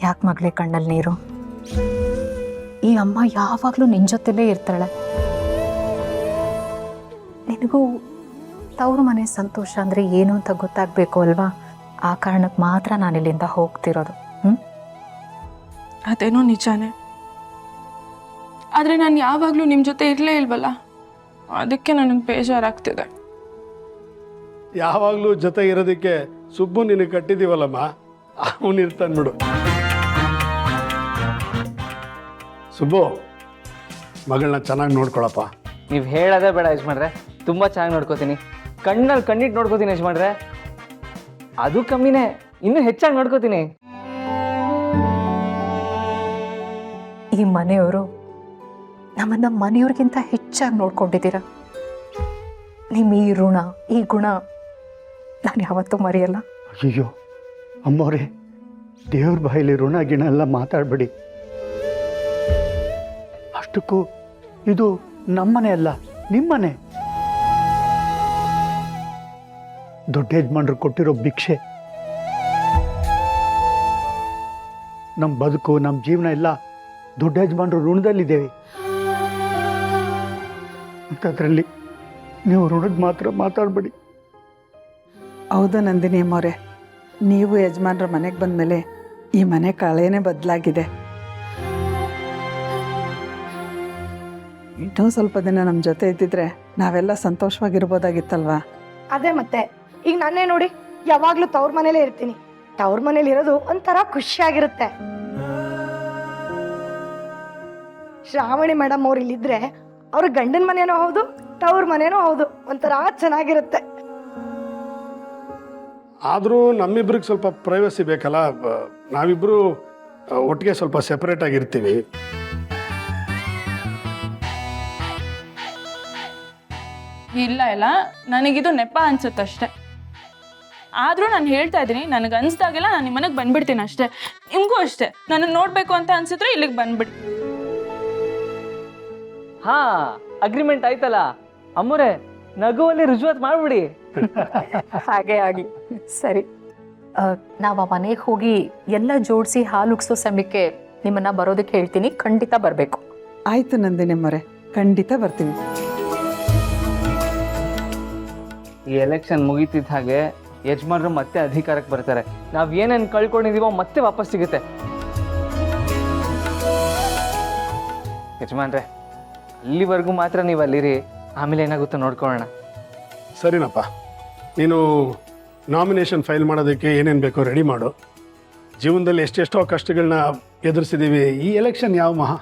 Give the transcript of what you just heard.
ಯಾಕೆ ಮಗಳೇ ಕಣ್ಣಲ್ಲಿ ನೀರು? ಈ ಅಮ್ಮ ಯಾವಾಗಲೂ ನಿನ್ನ ಜೊತೆಲೇ ಇರ್ತಾಳೆ. ನಿನಗೂ ತವ್ರ ಮನೆ ಸಂತೋಷ ಅಂದರೆ ಏನು ಅಂತ ಗೊತ್ತಾಗಬೇಕು ಅಲ್ವಾ? ಆ ಕಾರಣಕ್ಕೆ ಮಾತ್ರ ನಾನು ಇಲ್ಲಿಂದ ಹೋಗ್ತಿರೋದು. ಅದೇನೋ ನಿಜಾನೇ, ಆದರೆ ನಾನು ಯಾವಾಗಲೂ ನಿಮ್ಮ ಜೊತೆ ಇರಲೇ ಇಲ್ವಲ್ಲ, ಅದಕ್ಕೆ ನನಗೆ ಬೇಜಾರಾಗ್ತಿದೆ. ಯಾವಾಗಲೂ ಜೊತೆ ಇರೋದಕ್ಕೆ ಸುಬ್ಬು ನಿನಗೆ ಕಟ್ಟಿದ್ದೀವಲ್ಲಮ್ಮ, ಅವನು ಇರ್ತಾನೆ ಬಿಡು. ಸುಬ್ಬು, ಮಗಳನ್ನ ಚೆನ್ನಾಗಿ ನೋಡ್ಕೊಳಪ್ಪ. ನೀವು ಹೇಳೋದೇ ಬೇಡ ಯಜಮಾನ್ರೆ, ತುಂಬ ಚೆನ್ನಾಗಿ ನೋಡ್ಕೋತೀನಿ. ಕಣ್ಣಲ್ಲಿ ಕಣ್ಣಿಟ್ಟು ನೋಡ್ಕೋತೀನಿ ಯಜಮಾನ್ರೆ. ಅದು ಕಮ್ಮಿನೇ, ಇನ್ನೂ ಹೆಚ್ಚಾಗಿ ನೋಡ್ಕೋತೀನಿ. ಈ ಮನೆಯವರು ನಮ್ಮನ್ನ ಮನೆಯವ್ರಿಗಿಂತ ಹೆಚ್ಚಾಗಿ ನೋಡ್ಕೊಂಡಿದ್ದೀರ. ನಿಮ್ಮ ಈ ಋಣ, ಈ ಗುಣ ನಾನು ಯಾವತ್ತೂ ಮರೆಯಲ್ಲ. ಅಯ್ಯೋ ಅಮ್ಮವ್ರೆ, ದೇವ್ರ ಬಾಯಲ್ಲಿ ಋಣ ಗಿಣ ಎಲ್ಲ ಮಾತಾಡಬೇಡಿ. ಅಷ್ಟಕ್ಕೂ ಇದು ನಮ್ಮನೆ ಅಲ್ಲ, ನಿಮ್ಮನೆ. ದೊಡ್ಡ ಯಜಮಾನ್ರು ಕೊಟ್ಟಿರೋ ಭಿಕ್ಷೆ. ನಮ್ಮ ಬದುಕು, ನಮ್ಮ ಜೀವನ ಎಲ್ಲ ದೊಡ್ಡ ಯಜಮಾನ್ರು ಋಣದಲ್ಲಿದ್ದೇವೆ. ಅಂಥದ್ರಲ್ಲಿ ನೀವು ಋಣದ ಮಾತ್ರ ಮಾತಾಡಬೇಡಿ. ಹೌದು ನಂದಿನಿ ಅಮ್ಮವ್ರೆ, ನೀವು ಯಜಮಾನ್ರ ಮನೆಗೆ ಬಂದಮೇಲೆ ಈ ಮನೆ ಕಳೆನೇ ಬದಲಾಗಿದೆ. ಇನ್ನೂ ಸ್ವಲ್ಪ ದಿನ ನಮ್ಮ ಜೊತೆ ಇದ್ದಿದ್ರೆ ನಾವೆಲ್ಲ ಸಂತೋಷವಾಗಿರ್ಬೋದಾಗಿತ್ತಲ್ವಾ? ಅದೇ ಮತ್ತೆ ಈಗ ನನ್ನೇ ನೋಡಿ, ಯಾವಾಗ್ಲೂ ತವ್ರ ಮನೇಲೇ ಇರ್ತೀನಿ. ತವ್ರ ಮನೇಲಿ ಇರೋದು ಒಂಥರ ಖುಷಿಯಾಗಿರುತ್ತೆ. ಶ್ರಾವಣಿ ಮೇಡಮ್ ಅವ್ರು ಇಲ್ಲಿದ್ರೆ ಅವ್ರ ಗಂಡನ ಮನೇನೂ ಹೌದು, ತವ್ರ ಮನೇನೂ ಹೌದು, ಒಂಥರ ಚೆನ್ನಾಗಿರುತ್ತೆ. ಆದರೂ ನಮ್ಮಿಬ್ರಿಗೆ ಸ್ವಲ್ಪ ಪ್ರೈವಸಿ ಬೇಕಲ್ಲ, ನಾವಿಬ್ಬರು ಒಟ್ಟಿಗೆ ಸ್ವಲ್ಪ ಸೆಪರೇಟ್ ಆಗಿರ್ತೀವಿ. ಇಲ್ಲ ಇಲ್ಲ, ನನಗಿದು ನೆಪ ಅನ್ಸುತ್ತಷ್ಟೆ. ಆದರೂ ನಾನು ಹೇಳ್ತಾ ಇದ್ದೀನಿ, ನನಗೆ ಅನ್ಸ್ದಾಗೆಲ್ಲ ನಾನು ನಿಮ್ಮ ಮನೆಗೆ ಬಂದ್ಬಿಡ್ತೀನಿ ಅಷ್ಟೇ. ನಿಮಗೂ ಅಷ್ಟೇ, ನನ್ನ ನೋಡಬೇಕು ಅಂತ ಅನ್ಸಿದ್ರೆ ಇಲ್ಲಿಗೆ ಬಂದ್ಬಿಡಿ. ಹಾ, ಅಗ್ರಿಮೆಂಟ್ ಆಯ್ತಲ್ಲ ಅಮ್ಮರೇ, ನಗುವಲ್ಲಿ ರುಜುವಾತ್ ಮಾಡ್ಬಿಡಿ. ಹಾಗೆ ಆಗಲಿ. ಸರಿ, ನಾವು ಆ ಮನೆಗೆ ಹೋಗಿ ಎಲ್ಲ ಜೋಡಿಸಿ ಹಾಲು ಉಗ್ಸೋ ಸಮಯಕ್ಕೆ ನಿಮ್ಮನ್ನ ಬರೋದಕ್ಕೆ ಹೇಳ್ತೀನಿ. ಖಂಡಿತ ಬರಬೇಕು. ಆಯ್ತು ನಂದಿನಿ ಅಮ್ಮವ್ರೆ, ಖಂಡಿತ ಬರ್ತೀವಿ. ಈ ಎಲೆಕ್ಷನ್ ಮುಗೀತಿದ್ದ ಹಾಗೆ ಯಜಮಾನ್ರು ಮತ್ತೆ ಅಧಿಕಾರಕ್ಕೆ ಬರ್ತಾರೆ. ನಾವು ಏನೇನು ಕಳ್ಕೊಂಡಿದೀವೋ ಮತ್ತೆ ವಾಪಸ್ ಸಿಗುತ್ತೆ. ಯಜಮಾನ್ರೆ, ಅಲ್ಲಿವರೆಗೂ ಮಾತ್ರ ನೀವು ಅಲ್ಲಿರಿ, ಆಮೇಲೆ ಏನಾಗುತ್ತೋ ನೋಡ್ಕೊಳ್ಳೋಣ. ಸರಿನಪ್ಪ, ನೀನು ನಾಮಿನೇಷನ್ ಫೈಲ್ ಮಾಡೋದಕ್ಕೆ ಏನೇನು ಬೇಕೋ ರೆಡಿ ಮಾಡು. ಜೀವನದಲ್ಲಿ ಎಷ್ಟೆಷ್ಟೋ ಕಷ್ಟಗಳನ್ನ ಎದುರಿಸಿದ್ದೀವಿ, ಈ ಎಲೆಕ್ಷನ್ ಯಾವ ಮಹಾ